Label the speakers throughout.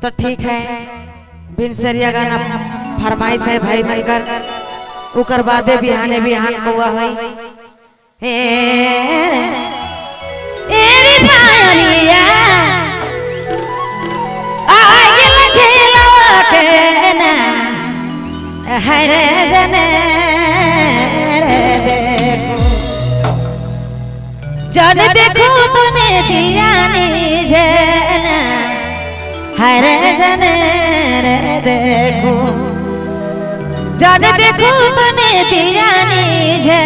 Speaker 1: तो ठीक है बिनसरिया गाना फरमाइश है भाई बनकर उकर बादे बिहाने बिहान कौआ है हे एरी भायरिया आगे खेलवा के ना हरे जने जन देखो तूने दिया निजे हरे जने देखो जन देखो तूने दिया निजे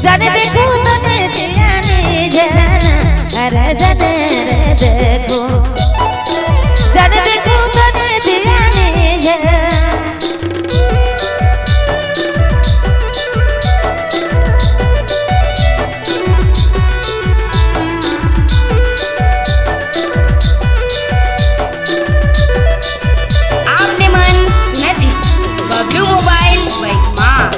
Speaker 1: जन देखो तने दिया निजे अरे जने देखो जन देखो तने दिया निजे
Speaker 2: आपने मन नहीं बबलू मोबाइल बाइक मां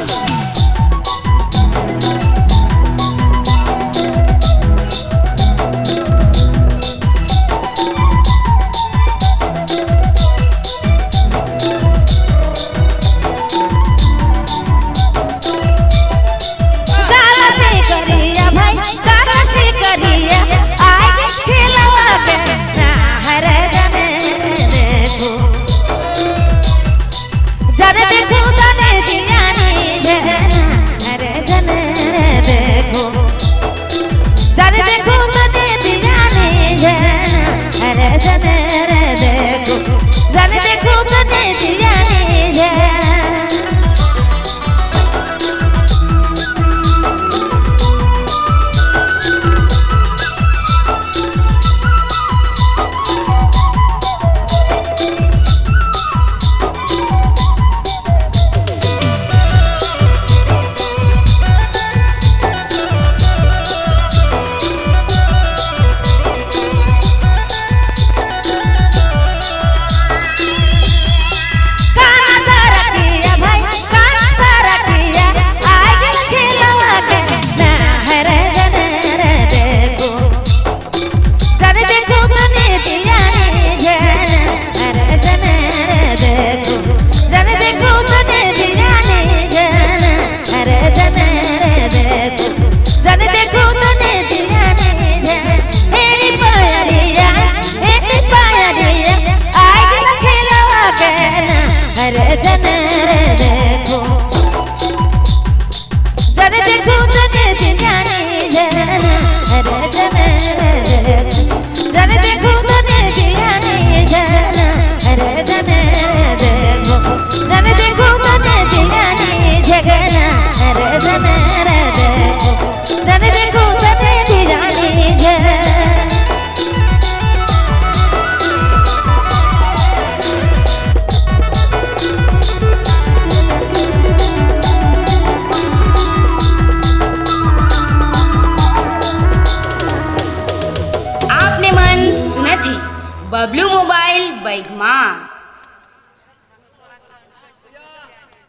Speaker 1: देखो
Speaker 2: बबलू मोबाइल बैगमा।